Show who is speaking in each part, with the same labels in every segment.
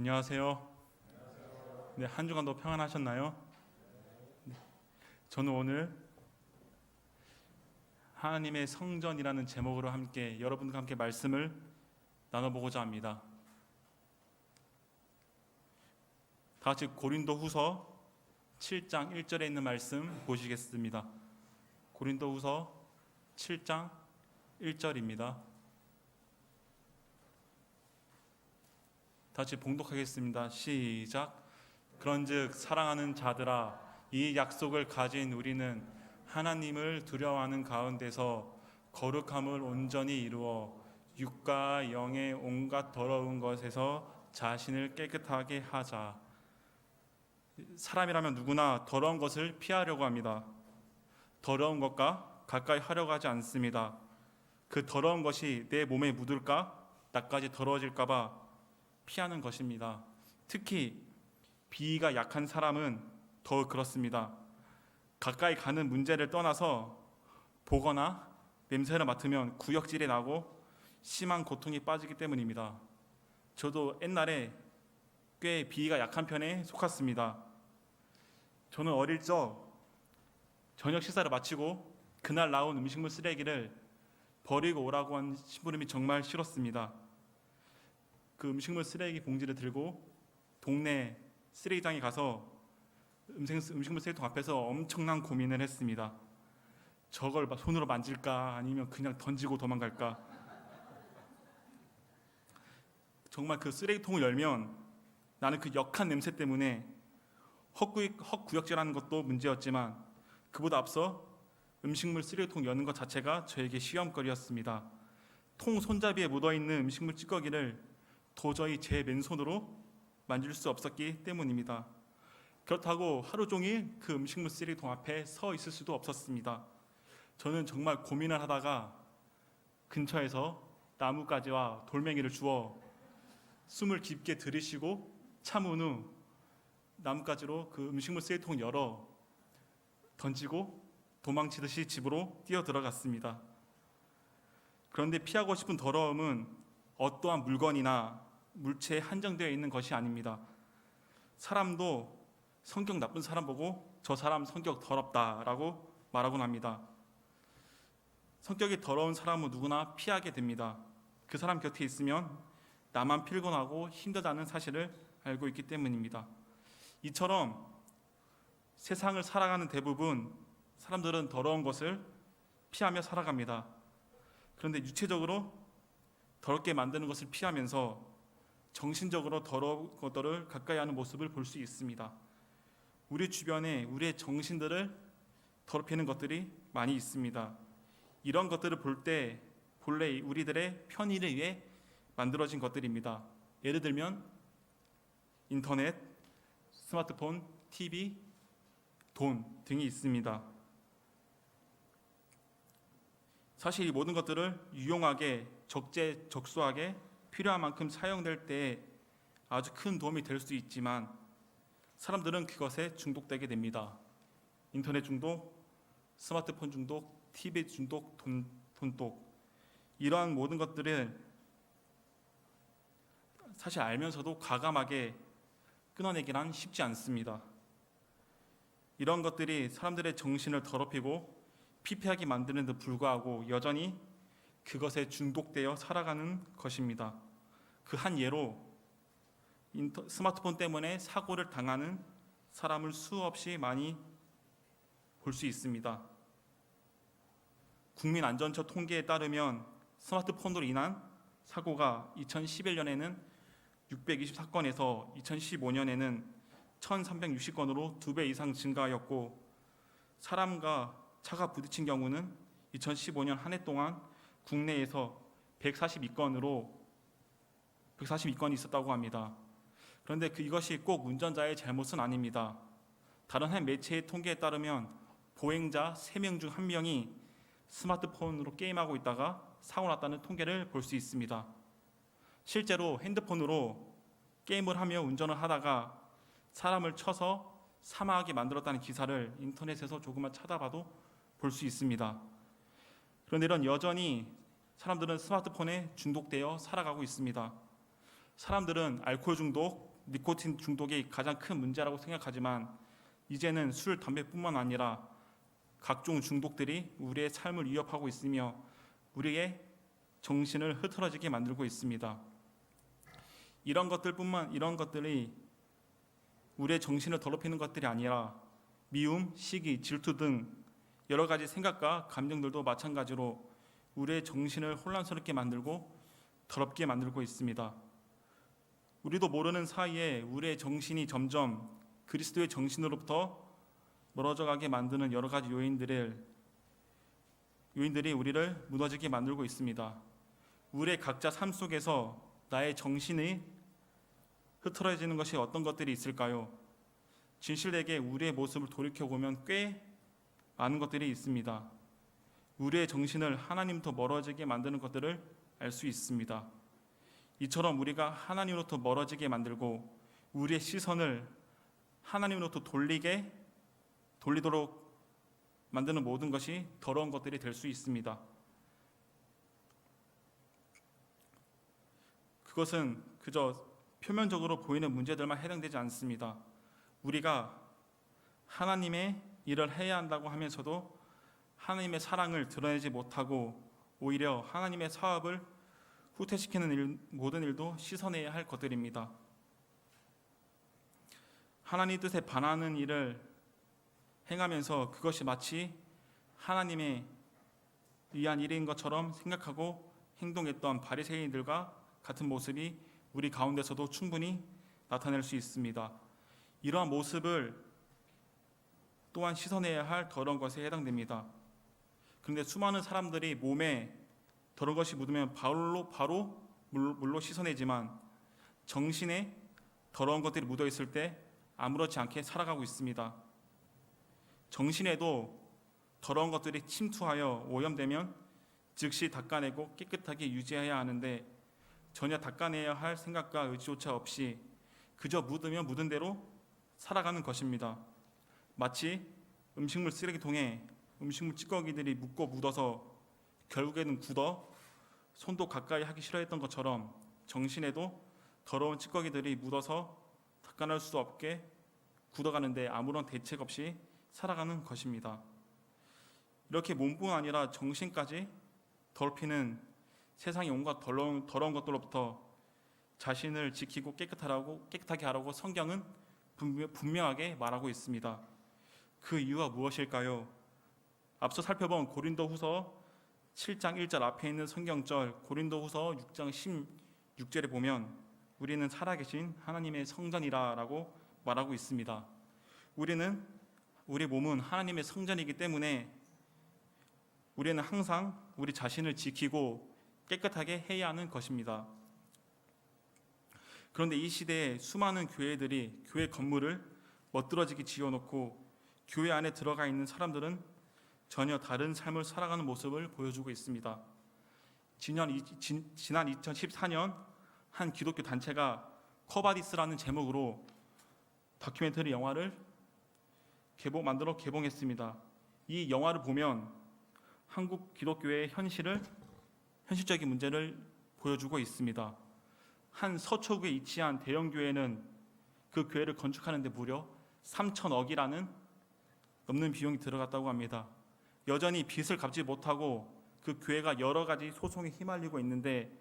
Speaker 1: 안녕하세요. 네, 한 주간도 평안하셨나요? 네, 저는 오늘 하나님의 성전이라는 제목으로 함께 여러분과 함께 말씀을 나눠보고자 합니다. 다 같이 고린도후서 7장 1절에 있는 말씀 보시겠습니다. 고린도후서 7장 1절입니다. 다시 봉독하겠습니다. 시작. 그런즉 사랑하는 자들아, 이 약속을 가진 우리는 하나님을 두려워하는 가운데서 거룩함을 온전히 이루어 육과 영의 온갖 더러운 것에서 자신을 깨끗하게 하자. 사람이라면 누구나 더러운 것을 피하려고 합니다. 더러운 것과 가까이 하려고 하지 않습니다. 그 더러운 것이 내 몸에 묻을까? 나까지 더러워질까 봐 피하는 것입니다. 특히 비위가 약한 사람은 더 그렇습니다. 가까이 가는 문제를 떠나서 보거나 냄새를 맡으면 구역질이 나고 심한 고통이 빠지기 때문입니다. 저도 옛날에 꽤 비위가 약한 편에 속았습니다. 저는 어릴 적 저녁 식사를 마치고 그날 나온 음식물 쓰레기를 버리고 오라고 한 심부름이 정말 싫었습니다. 그 음식물 쓰레기 봉지를 들고 동네 쓰레기장에 가서 음식물 쓰레기통 앞에서 엄청난 고민을 했습니다. 저걸 손으로 만질까 아니면 그냥 던지고 도망갈까. 정말 그 쓰레기통을 열면 나는 그 역한 냄새 때문에 헛구역질하는 것도 문제였지만 그보다 앞서 음식물 쓰레기통 여는 것 자체가 저에게 시험거리였습니다. 통 손잡이에 묻어있는 음식물 찌꺼기를 도저히 제 맨손으로 만질 수 없었기 때문입니다. 그렇다고 하루 종일 그 음식물 쓰레기통 앞에 서 있을 수도 없었습니다. 저는 정말 고민을 하다가 근처에서 나뭇가지와 돌멩이를 주워 숨을 깊게 들이쉬고 참은 후 나뭇가지로 그 음식물 쓰레기통 열어 던지고 도망치듯이 집으로 뛰어 들어갔습니다. 그런데 피하고 싶은 더러움은 어떠한 물건이나 물체에 한정되어 있는 것이 아닙니다. 사람도 성격 나쁜 사람 보고 저 사람 성격 더럽다라고 말하곤 합니다. 성격이 더러운 사람은 누구나 피하게 됩니다. 그 사람 곁에 있으면 나만 피곤하고 힘들다는 사실을 알고 있기 때문입니다. 이처럼 세상을 살아가는 대부분 사람들은 더러운 것을 피하며 살아갑니다. 그런데 유체적으로 더럽게 만드는 것을 피하면서 정신적으로 더러운 것들을 가까이 하는 모습을 볼 수 있습니다. 우리 주변에 우리의 정신들을 더럽히는 것들이 많이 있습니다. 이런 것들을 볼 때 본래 우리들의 편의를 위해 만들어진 것들입니다. 예를 들면 인터넷, 스마트폰, TV, 돈 등이 있습니다. 사실 이 모든 것들을 유용하게 적재적소하게 필요한 만큼 사용될 때 아주 큰 도움이 될 수 있지만 사람들은 그것에 중독되게 됩니다. 인터넷 중독, 스마트폰 중독, TV 중독, 돈독, 이러한 모든 것들을 사실 알면서도 과감하게 끊어내기란 쉽지 않습니다. 이런 것들이 사람들의 정신을 더럽히고 피폐하게 만드는 데 불구하고 여전히 그것에 중독되어 살아가는 것입니다. 그 한 예로 스마트폰 때문에 사고를 당하는 사람을 수없이 많이 볼 수 있습니다. 국민안전처 통계에 따르면 스마트폰으로 인한 사고가 2011년에는 624건에서 2015년에는 1360건으로 2배 이상 증가하였고, 사람과 차가 부딪힌 경우는 2015년 한 해 동안 국내에서 142건이 있었다고 합니다. 그런데 이것이 꼭 운전자의 잘못은 아닙니다. 다른 한 매체의 통계에 따르면 보행자 3명 중 1명이 스마트폰으로 게임하고 있다가 사고 났다는 통계를 볼 수 있습니다. 실제로 핸드폰으로 게임을 하며 운전을 하다가 사람을 쳐서 사망하게 만들었다는 기사를 인터넷에서 조금만 찾아봐도 볼 수 있습니다. 그런데 이런 여전히 사람들은 스마트폰에 중독되어 살아가고 있습니다. 사람들은 알코올 중독, 니코틴 중독이 가장 큰 문제라고 생각하지만 이제는 술, 담배뿐만 아니라 각종 중독들이 우리의 삶을 위협하고 있으며 우리의 정신을 흐트러지게 만들고 있습니다. 이런 것들이 우리의 정신을 더럽히는 것들이 아니라 미움, 시기, 질투 등 여러 가지 생각과 감정들도 마찬가지로 우리의 정신을 혼란스럽게 만들고 더럽게 만들고 있습니다. 우리도 모르는 사이에 우리의 정신이 점점 그리스도의 정신으로부터 멀어져 가게 만드는 여러 가지 요인들이 우리를 무너지게 만들고 있습니다. 우리의 각자 삶 속에서 나의 정신이 흐트러지는 것이 어떤 것들이 있을까요? 진실되게 우리의 모습을 돌이켜보면 꽤 많은 것들이 있습니다. 우리의 정신을 하나님부터 멀어지게 만드는 것들을 알 수 있습니다. 이처럼 우리가 하나님으로부터 멀어지게 만들고 우리의 시선을 하나님으로부터 돌리도록 만드는 모든 것이 더러운 것들이 될 수 있습니다. 그것은 그저 표면적으로 보이는 문제들만 해당되지 않습니다. 우리가 하나님의 일을 해야 한다고 하면서도 하나님의 사랑을 드러내지 못하고 오히려 하나님의 사업을 후퇴시키는 모든 일도 씻어내야 할 것들입니다. 하나님 뜻에 반하는 일을 행하면서 그것이 마치 하나님의 위한 일인 것처럼 생각하고 행동했던 바리새인들과 같은 모습이 우리 가운데서도 충분히 나타낼 수 있습니다. 이러한 모습을 또한 씻어내야 할 더러운 것에 해당됩니다. 그런데 수많은 사람들이 몸에 더러운 것이 묻으면 바로 물로 씻어내지만 정신에 더러운 것들이 묻어 있을 때 아무렇지 않게 살아가고 있습니다. 정신에도 더러운 것들이 침투하여 오염되면 즉시 닦아내고 깨끗하게 유지해야 하는데 전혀 닦아내야 할 생각과 의지조차 없이 그저 묻으면 묻은 대로 살아가는 것입니다. 마치 음식물 쓰레기통에 음식물 찌꺼기들이 묻고 묻어서 결국에는 굳어 손도 가까이 하기 싫어했던 것처럼 정신에도 더러운 찌꺼기들이 묻어서 닦아낼 수 없게 굳어가는데 아무런 대책 없이 살아가는 것입니다. 이렇게 몸뿐 아니라 정신까지 더럽히는 세상의 온갖 더러운 것들로부터 자신을 지키고 깨끗하게 하라고 성경은 분명하게 말하고 있습니다. 그 이유가 무엇일까요? 앞서 살펴본 고린도후서 7장 1절 앞에 있는 성경절 고린도후서 6장 16절에 보면 우리는 살아계신 하나님의 성전이라고 말하고 있습니다. 우리 몸은 하나님의 성전이기 때문에 우리는 항상 우리 자신을 지키고 깨끗하게 해야 하는 것입니다. 그런데 이 시대에 수많은 교회들이 교회 건물을 멋들어지게 지어놓고 교회 안에 들어가 있는 사람들은 전혀 다른 삶을 살아가는 모습을 보여주고 있습니다. 지난 2014년 한 기독교 단체가 커바디스라는 제목으로 다큐멘터리 영화를 만들어 개봉했습니다. 이 영화를 보면 한국 기독교의 현실적인 문제를 보여주고 있습니다. 한 서초구에 위치한 대형 교회는 그 교회를 건축하는데 무려 3천억이라는 넘는 비용이 들어갔다고 합니다. 여전히 빚을 갚지 못하고 그 교회가 여러 가지 소송에 휘말리고 있는데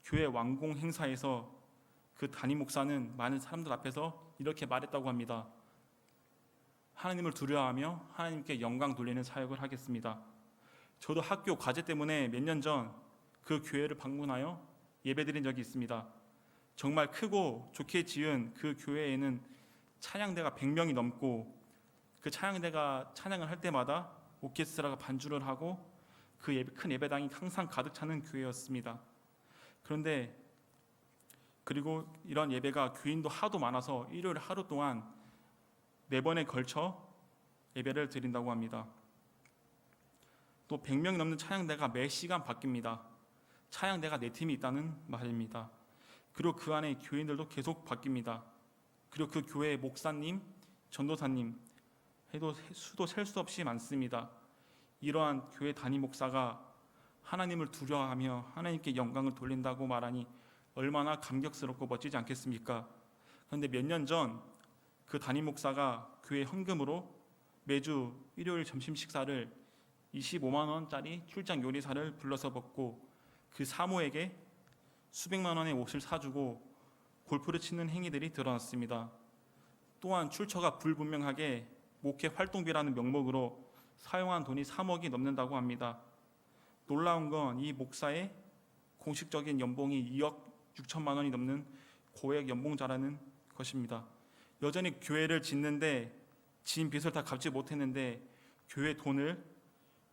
Speaker 1: 교회 완공 행사에서 그 담임 목사는 많은 사람들 앞에서 이렇게 말했다고 합니다. 하나님을 두려워하며 하나님께 영광 돌리는 사역을 하겠습니다. 저도 학교 과제 때문에 몇 년 전 그 교회를 방문하여 예배드린 적이 있습니다. 정말 크고 좋게 지은 그 교회에는 찬양대가 100명이 넘고 그 찬양대가 찬양을 할 때마다 오케스트라가 반주를 하고 그 큰 예배당이 항상 가득 차는 교회였습니다. 그리고 이런 예배가 교인도 하도 많아서 일요일 하루 동안 4번에 걸쳐 예배를 드린다고 합니다. 또 100명이 넘는 찬양대가 매 시간 바뀝니다. 찬양대가 4팀이 있다는 말입니다. 그리고 그 안에 교인들도 계속 바뀝니다. 그리고 그 교회의 목사님, 전도사님 해도 수도 셀 수 없이 많습니다. 이러한 교회 담임 목사가 하나님을 두려워하며 하나님께 영광을 돌린다고 말하니 얼마나 감격스럽고 멋지지 않겠습니까? 그런데 몇 년 전 그 담임 목사가 교회 헌금으로 매주 일요일 점심 식사를 25만 원짜리 출장 요리사를 불러서 먹고 그 사모에게 수백만 원의 옷을 사주고 골프를 치는 행위들이 드러났습니다. 또한 출처가 불분명하게 목회 활동비라는 명목으로 사용한 돈이 3억이 넘는다고 합니다. 놀라운 건 이 목사의 공식적인 연봉이 2억 6천만 원이 넘는 고액 연봉자라는 것입니다. 여전히 교회를 짓는데 진 빚을 다 갚지 못했는데 교회 돈을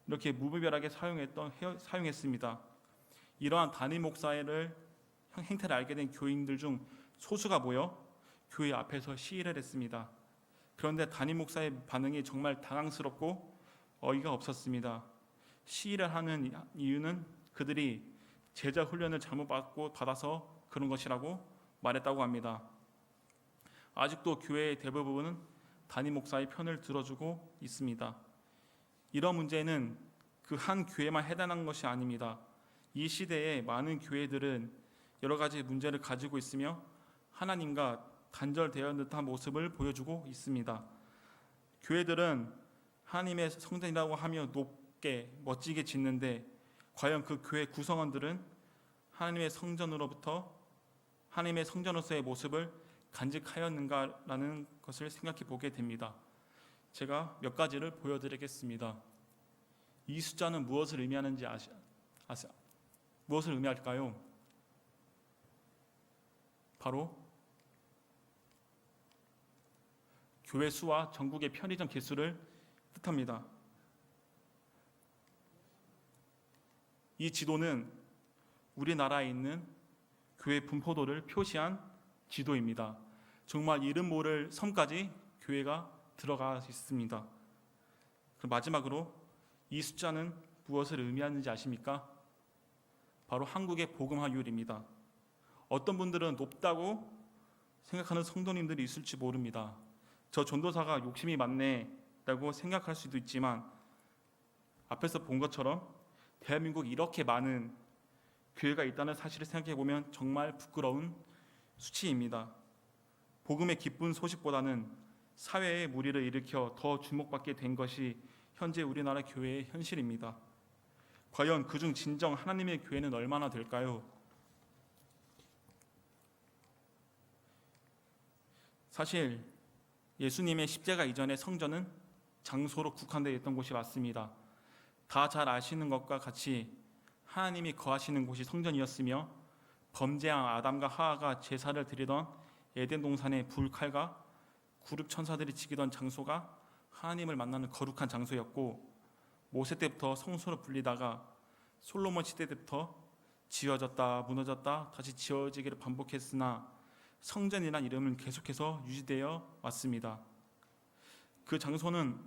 Speaker 1: 이렇게 무분별하게 사용했습니다. 이러한 담임 목사를 행태를 알게 된 교인들 중 소수가 모여 교회 앞에서 시위를 했습니다. 그런데 담임 목사의 반응이 정말 당황스럽고 어이가 없었습니다. 시위를 하는 이유는 그들이 제자 훈련을 잘못 받아서 그런 것이라고 말했다고 합니다. 아직도 교회의 대부분은 담임 목사의 편을 들어주고 있습니다. 이런 문제는 그 한 교회만 해당한 것이 아닙니다. 이 시대에 많은 교회들은 여러 가지 문제를 가지고 있으며 하나님과 단절되어 듯한 모습을 보여주고 있습니다. 교회들은 하나님의 성전이라고 하며 높게 멋지게 짓는데 과연 그 교회 구성원들은 하나님의 성전으로서의 모습을 간직하였는가라는 것을 생각해 보게 됩니다. 제가 몇 가지를 보여드리겠습니다. 이 숫자는 무엇을 의미하는지 무엇을 의미할까요? 바로 교회 수와 전국의 편의점 개수를 뜻합니다. 이 지도는 우리나라에 있는 교회 분포도를 표시한 지도입니다. 정말 이름 모를 섬까지 교회가 들어가 있습니다. 그럼 마지막으로 이 숫자는 무엇을 의미하는지 아십니까? 바로 한국의 복음화율입니다. 어떤 분들은 높다고 생각하는 성도님들이 있을지 모릅니다. 저 전도사가 욕심이 많네라고 생각할 수도 있지만 앞에서 본 것처럼 대한민국에 이렇게 많은 교회가 있다는 사실을 생각해 보면 정말 부끄러운 수치입니다. 복음의 기쁜 소식보다는 사회에 무리를 일으켜 더 주목받게 된 것이 현재 우리나라 교회의 현실입니다. 과연 그중 진정 하나님의 교회는 얼마나 될까요? 사실 예수님의 십자가 이전의 성전은 장소로 국한되어 있던 곳이 맞습니다. 다 잘 아시는 것과 같이 하나님이 거하시는 곳이 성전이었으며 범죄한 아담과 하와가 제사를 드리던 에덴 동산의 불칼과 구름 천사들이 지키던 장소가 하나님을 만나는 거룩한 장소였고 모세 때부터 성소로 불리다가 솔로몬 시대 때부터 지어졌다 무너졌다 다시 지어지기를 반복했으나 성전이란 이름은 계속해서 유지되어 왔습니다. 그 장소는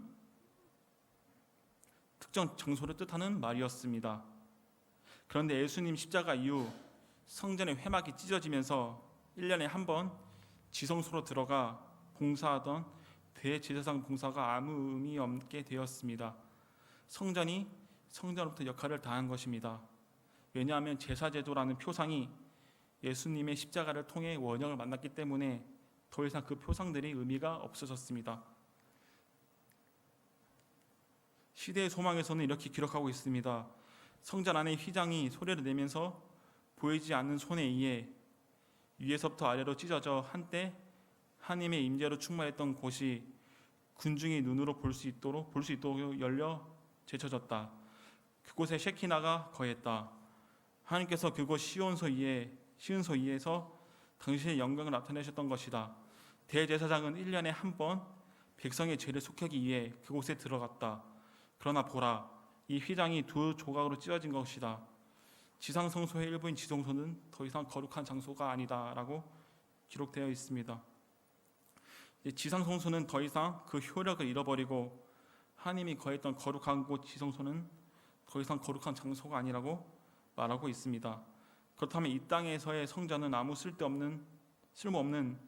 Speaker 1: 특정 장소를 뜻하는 말이었습니다. 그런데 예수님 십자가 이후 성전의 회막이 찢어지면서 1년에 한 번 지성소로 들어가 봉사하던 대제사장 봉사가 아무 의미 없게 되었습니다. 성전이 성전으로부터 역할을 다한 것입니다. 왜냐하면 제사제도라는 표상이 예수님의 십자가를 통해 원형을 만났기 때문에 더 이상 그 표상들이 의미가 없어졌습니다. 시대의 소망에서는 이렇게 기록하고 있습니다. 성전 안에 휘장이 소리를 내면서 보이지 않는 손에 의해 위에서부터 아래로 찢어져 한때 하나님의 임재로 충만했던 곳이 군중이 눈으로 볼 수 있도록 열려 제쳐졌다. 그곳에 셰키나가 거했다. 하나님께서 그곳 시온소 위에서 당신의 영광을 나타내셨던 것이다. 대제사장은 1년에 한 번 백성의 죄를 속하기 위해 그곳에 들어갔다. 그러나 보라, 이 휘장이 두 조각으로 찢어진 것이다. 지상성소의 일부인 지성소는 더 이상 거룩한 장소가 아니다라고 기록되어 있습니다. 지상성소는 더 이상 그 효력을 잃어버리고 하나님이 거했던 거룩한 곳 지성소는 더 이상 거룩한 장소가 아니라고 말하고 있습니다. 그렇다면 이 땅에서의 성전은 아무 쓸모없는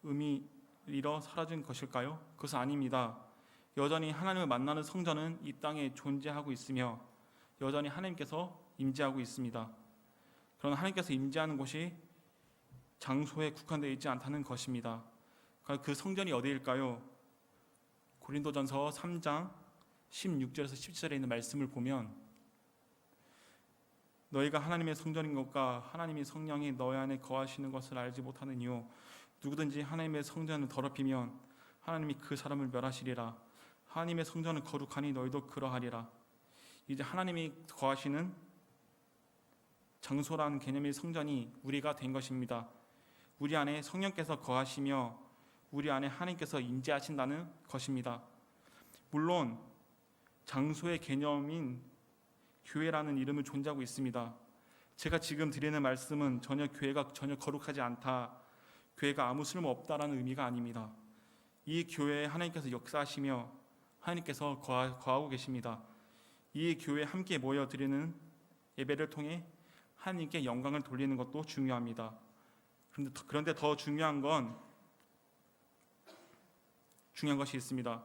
Speaker 1: 의미 잃어 사라진 것일까요? 그것은 아닙니다. 여전히 하나님을 만나는 성전은 이 땅에 존재하고 있으며 여전히 하나님께서 임재하고 있습니다. 그러나 하나님께서 임재하는 곳이 장소에 국한되어 있지 않다는 것입니다. 그 성전이 어디일까요? 고린도전서 3장 16절에서 17절에 있는 말씀을 보면 너희가 하나님의 성전인 것과 하나님의 성령이 너희 안에 거하시는 것을 알지 못하는 이유 누구든지 하나님의 성전을 더럽히면 하나님이 그 사람을 멸하시리라. 하나님의 성전은 거룩하니 너희도 그러하리라. 이제 하나님이 거하시는 장소라는 개념의 성전이 우리가 된 것입니다. 우리 안에 성령께서 거하시며 우리 안에 하나님께서 임재하신다는 것입니다. 물론 장소의 개념인 교회라는 이름은 존재하고 있습니다. 제가 지금 드리는 말씀은 교회가 전혀 거룩하지 않다, 교회가 아무 쓸모 없다라는 의미가 아닙니다. 이 교회에 하나님께서 역사하시며 하나님께서 거하고 계십니다. 이 교회에 함께 모여 드리는 예배를 통해 하나님께 영광을 돌리는 것도 중요합니다. 그런데 더 중요한 것이 있습니다.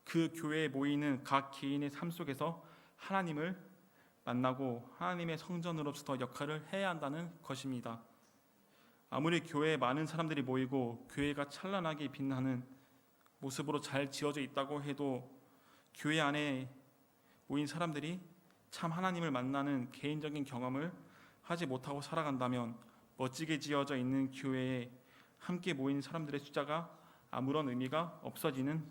Speaker 1: 그 교회에 모이는 각 개인의 삶 속에서 하나님을 만나고 하나님의 성전으로서 역할을 해야 한다는 것입니다. 아무리 교회에 많은 사람들이 모이고 교회가 찬란하게 빛나는 모습으로 잘 지어져 있다고 해도 교회 안에 모인 사람들이 참 하나님을 만나는 개인적인 경험을 하지 못하고 살아간다면 멋지게 지어져 있는 교회에 함께 모인 사람들의 숫자가 아무런 의미가 없어지는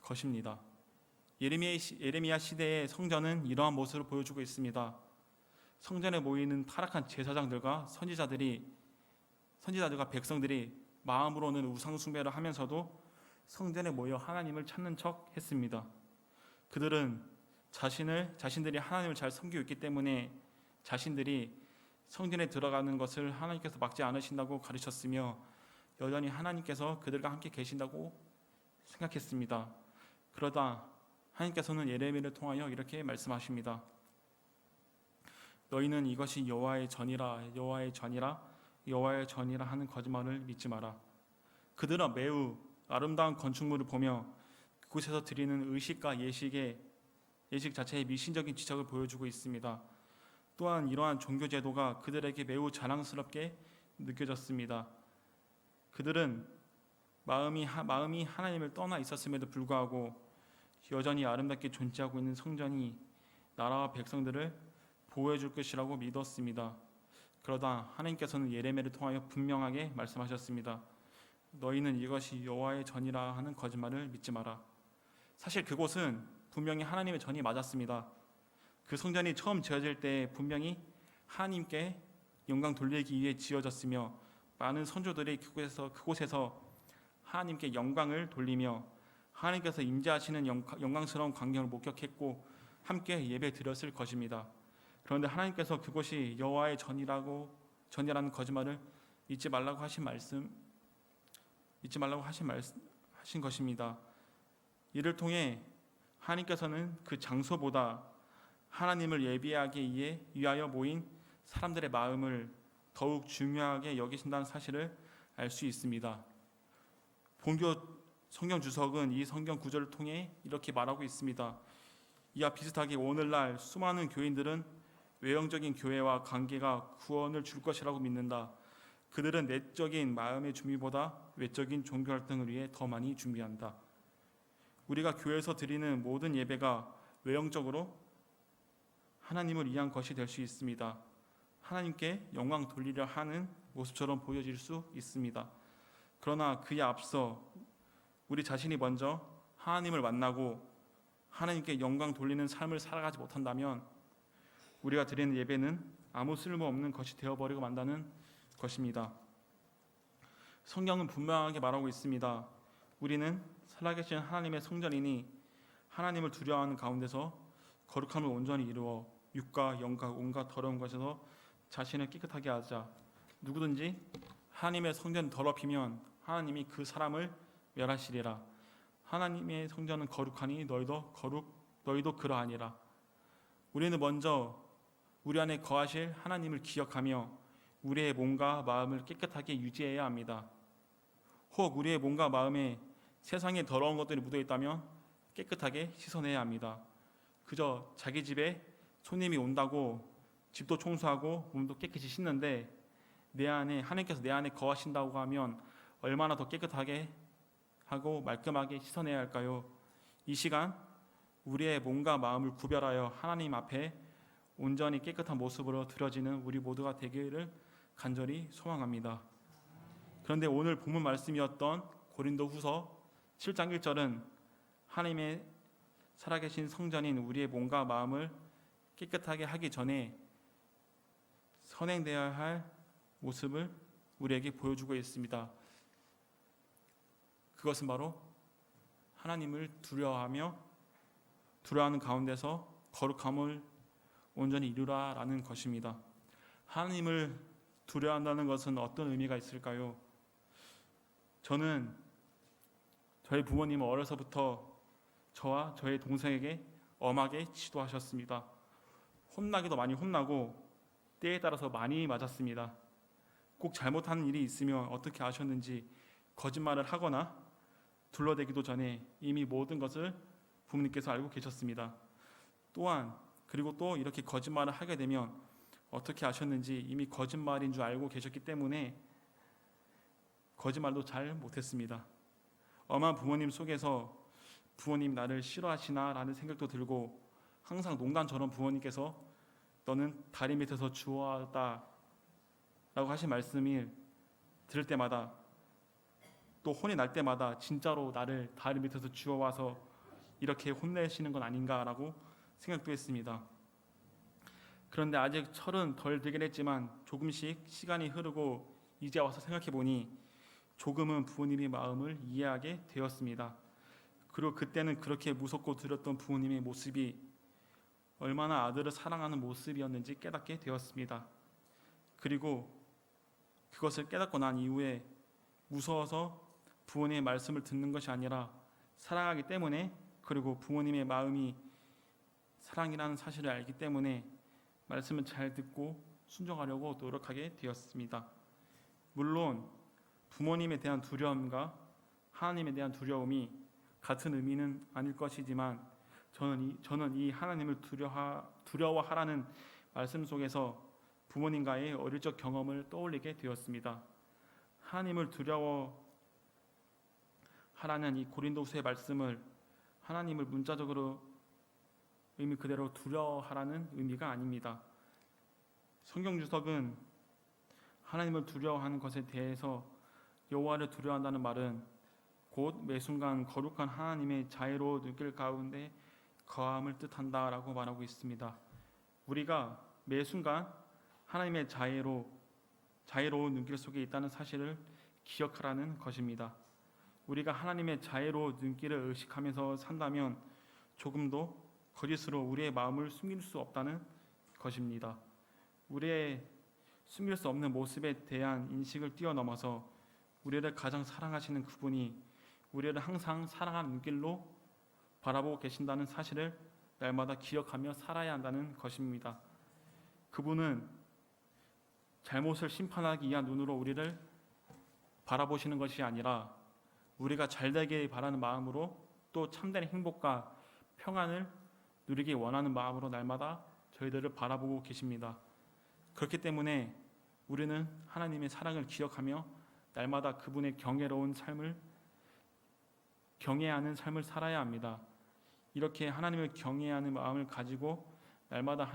Speaker 1: 것입니다. 예레미야 시대의 성전은 이러한 모습을 보여주고 있습니다. 성전에 모이는 타락한 제사장들과 선지자들과 백성들이 마음으로는 우상 숭배를 하면서도 성전에 모여 하나님을 찾는 척 했습니다. 그들은 자신들이 하나님을 잘 섬기고 있기 때문에 자신들이 성전에 들어가는 것을 하나님께서 막지 않으신다고 가르쳤으며 여전히 하나님께서 그들과 함께 계신다고 생각했습니다. 그러다 하나님께서는 예레미야를 통하여 이렇게 말씀하십니다. 너희는 이것이 여호와의 전이라 하는 거짓말을 믿지 마라. 그들은 매우 아름다운 건축물을 보며 그곳에서 드리는 의식과 예식 자체의 미신적인 지적을 보여주고 있습니다. 또한 이러한 종교 제도가 그들에게 매우 자랑스럽게 느껴졌습니다. 그들은 마음이 하나님을 떠나 있었음에도 불구하고 여전히 아름답게 존재하고 있는 성전이 나라와 백성들을 보호해 줄 것이라고 믿었습니다. 그러다 하나님께서는 예레미야를 통하여 분명하게 말씀하셨습니다. 너희는 이것이 여호와의 전이라 하는 거짓말을 믿지 마라. 사실 그곳은 분명히 하나님의 전이 맞았습니다. 그 성전이 처음 지어질 때 분명히 하나님께 영광 돌리기 위해 지어졌으며 많은 선조들이 그곳에서 하나님께 영광을 돌리며 하나님께서 임재하시는 영광스러운 광경을 목격했고 함께 예배 드렸을 것입니다. 그런데 하나님께서 그곳이 여호와의 전이라는 거짓말을 잊지 말라고 하신 것입니다. 이를 통해 하나님께서는 그 장소보다 하나님을 예배하기 위하여 모인 사람들의 마음을 더욱 중요하게 여기신다는 사실을 알 수 있습니다. 본교 성경 주석은 이 성경 구절을 통해 이렇게 말하고 있습니다. 이와 비슷하게 오늘날 수많은 교인들은 외형적인 교회와 관계가 구원을 줄 것이라고 믿는다. 그들은 내적인 마음의 준비보다 외적인 종교 활동을 위해 더 많이 준비한다. 우리가 교회에서 드리는 모든 예배가 외형적으로 하나님을 위한 것이 될 수 있습니다. 하나님께 영광 돌리려 하는 모습처럼 보여질 수 있습니다. 그러나 그에 앞서 우리 자신이 먼저 하나님을 만나고 하나님께 영광 돌리는 삶을 살아가지 못한다면 우리가 드리는 예배는 아무 쓸모없는 것이 되어버리고 만다는 것입니다. 성경은 분명하게 말하고 있습니다. 우리는 살아계신 하나님의 성전이니 하나님을 두려워하는 가운데서 거룩함을 온전히 이루어 육과 영과 온갖 더러운 것에서 자신을 깨끗하게 하자. 누구든지 하나님의 성전을 더럽히면 하나님이 그 사람을 멸하시리라. 하나님의 성전은 거룩하니 너희도 그러하니라. 우리는 먼저 우리 안에 거하실 하나님을 기억하며 우리의 몸과 마음을 깨끗하게 유지해야 합니다. 혹 우리의 몸과 마음에 세상에 더러운 것들이 묻어 있다면 깨끗하게 씻어내야 합니다. 그저 자기 집에 손님이 온다고 집도 청소하고 몸도 깨끗이 씻는데 하나님께서 내 안에 거하신다고 하면 얼마나 더 깨끗하게 하고 말끔하게 씻어내야 할까요? 이 시간 우리의 몸과 마음을 구별하여 하나님 앞에 온전히 깨끗한 모습으로 드려지는 우리 모두가 되기를 간절히 소망합니다. 그런데 오늘 본문 말씀이었던 고린도후서 7장 1절은 하나님의 살아계신 성전인 우리의 몸과 마음을 깨끗하게 하기 전에 선행되어야 할 모습을 우리에게 보여주고 있습니다. 그것은 바로 하나님을 두려워하는 가운데서 거룩함을 온전히 이루라라는 것입니다. 하나님을 두려워한다는 것은 어떤 의미가 있을까요? 저는 저희 부모님은 어려서부터 저와 저의 동생에게 엄하게 지도하셨습니다. 혼나기도 많이 혼나고 때에 따라서 많이 맞았습니다. 꼭 잘못하는 일이 있으면 어떻게 아셨는지 거짓말을 하거나 둘러대기도 전에 이미 모든 것을 부모님께서 알고 계셨습니다. 또한 그리고 또 이렇게 거짓말을 하게 되면 어떻게 아셨는지 이미 거짓말인 줄 알고 계셨기 때문에 거짓말도 잘 못했습니다. 엄한 부모님 속에서 부모님 나를 싫어하시나 라는 생각도 들고 항상 농담처럼 부모님께서 너는 다리 밑에서 주워왔다 라고 하신 말씀을 들을 때마다 또 혼이 날 때마다 진짜로 나를 다리 밑에서 주워와서 이렇게 혼내시는 건 아닌가라고 생각도 했습니다. 그런데 아직 철은 덜 들긴 했지만 조금씩 시간이 흐르고 이제 와서 생각해 보니 조금은 부모님의 마음을 이해하게 되었습니다. 그리고 그때는 그렇게 무섭고 두렸던 부모님의 모습이 얼마나 아들을 사랑하는 모습이었는지 깨닫게 되었습니다. 그리고 그것을 깨닫고 난 이후에 무서워서 부모님의 말씀을 듣는 것이 아니라 사랑하기 때문에 그리고 부모님의 마음이 사랑이라는 사실을 알기 때문에 말씀을 잘 듣고 순종하려고 노력하게 되었습니다. 물론 부모님에 대한 두려움과 하나님에 대한 두려움이 같은 의미는 아닐 것이지만 저는 이 하나님을 두려워하라는 말씀 속에서 부모님과의 어릴 적 경험을 떠올리게 되었습니다. 하나님을 두려워하라는 이 고린도후서의 말씀을 하나님을 문자적으로 의미 그대로 두려워하라는 의미가 아닙니다. 성경 주석은 하나님을 두려워하는 것에 대해서 여호와를 두려워한다는 말은 곧 매 순간 거룩한 하나님의 자애로 느낄 가운데 거함을 뜻한다라고 말하고 있습니다. 우리가 매 순간 하나님의 자애로운 눈길 속에 있다는 사실을 기억하라는 것입니다. 우리가 하나님의 자애로운 눈길을 의식하면서 산다면 조금도 거짓으로 우리의 마음을 숨길 수 없다는 것입니다. 우리의 숨길 수 없는 모습에 대한 인식을 뛰어넘어서 우리를 가장 사랑하시는 그분이 우리를 항상 사랑하는 눈길로 바라보고 계신다는 사실을 날마다 기억하며 살아야 한다는 것입니다. 그분은 잘못을 심판하기 위한 눈으로 우리를 바라보시는 것이 아니라 우리가 잘되길 바라는 마음으로 또 참된 행복과 평안을 누리기 원하는 마음으로 날마다 저희들을 바라보고 계십니다. 그렇기 때문에 우리는 하나님의 사랑을 기억하며 날마다 그분의 경외하는 삶을 살아야 합니다. 이렇게 하나님을 경외하는 마음을 가지고 날마다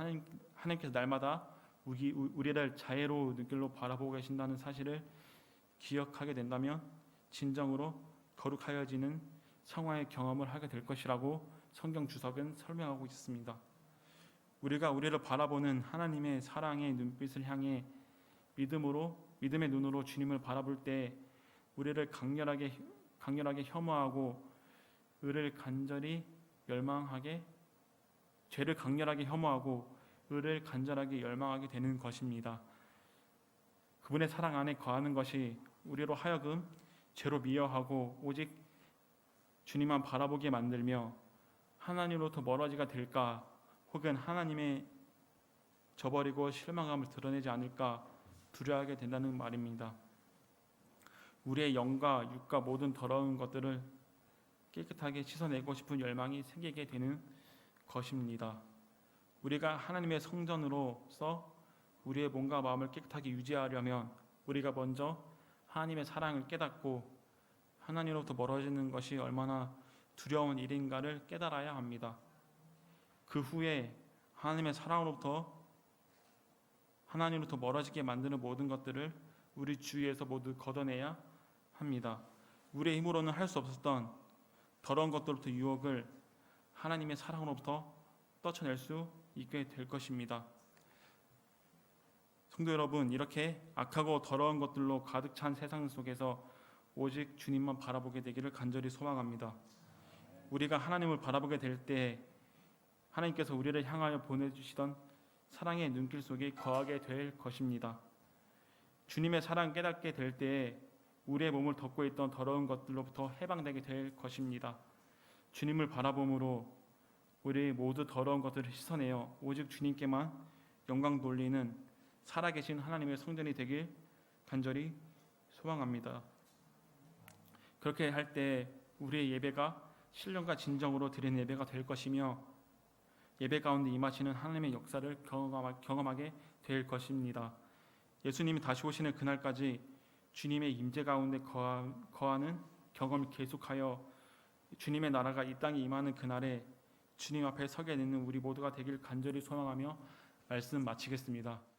Speaker 1: 하나님께서 날마다 우리를 자애로운 눈길로 바라보고 계신다는 사실을 기억하게 된다면 진정으로 거룩하여지는 성화의 경험을 하게 될 것이라고 성경 주석은 설명하고 있습니다. 우리가 우리를 바라보는 하나님의 사랑의 눈빛을 향해 믿음의 눈으로 주님을 바라볼 때 우리를 강렬하게 혐오하고 죄를 간절하게 혐오하고 의를 간절하게 열망하게 되는 것입니다. 그분의 사랑 안에 거하는 것이 우리로 하여금 죄로 미워하고 오직 주님만 바라보게 만들며 하나님으로부터 멀어지가 될까 혹은 하나님의 저버리고 실망감을 드러내지 않을까 두려워하게 된다는 말입니다. 우리의 영과 육과 모든 더러운 것들을 깨끗하게 씻어내고 싶은 열망이 생기게 되는 것입니다. 우리가 하나님의 성전으로서 우리의 몸과 마음을 깨끗하게 유지하려면 우리가 먼저 하나님의 사랑을 깨닫고 하나님으로부터 멀어지는 것이 얼마나 두려운 일인가를 깨달아야 합니다. 그 후에 하나님의 사랑으로부터 멀어지게 만드는 모든 것들을 우리 주위에서 모두 걷어내야 합니다. 우리의 힘으로는 할 수 없었던 더러운 것들로부터 유혹을 하나님의 사랑으로부터 떨쳐낼 수 있게 될 것입니다. 성도 여러분, 이렇게 악하고 더러운 것들로 가득 찬 세상 속에서 오직 주님만 바라보게 되기를 간절히 소망합니다. 우리가 하나님을 바라보게 될 때 하나님께서 우리를 향하여 보내주시던 사랑의 눈길 속에 거하게 될 것입니다. 주님의 사랑 깨닫게 될 때에 우리의 몸을 덮고 있던 더러운 것들로부터 해방되게 될 것입니다. 주님을 바라봄으로 우리 모두 더러운 것들을 씻어내어 오직 주님께만 영광 돌리는 살아계신 하나님의 성전이 되길 간절히 소망합니다. 그렇게 할 때 우리의 예배가 신령과 진정으로 드리는 예배가 될 것이며 예배 가운데 임하시는 하나님의 역사를 경험하게 될 것입니다. 예수님이 다시 오시는 그날까지 주님의 임재 가운데 거하는 경험이 계속하여 주님의 나라가 이 땅에 임하는 그날에 주님 앞에 서게 되는 우리 모두가 되길 간절히 소망하며 말씀 마치겠습니다.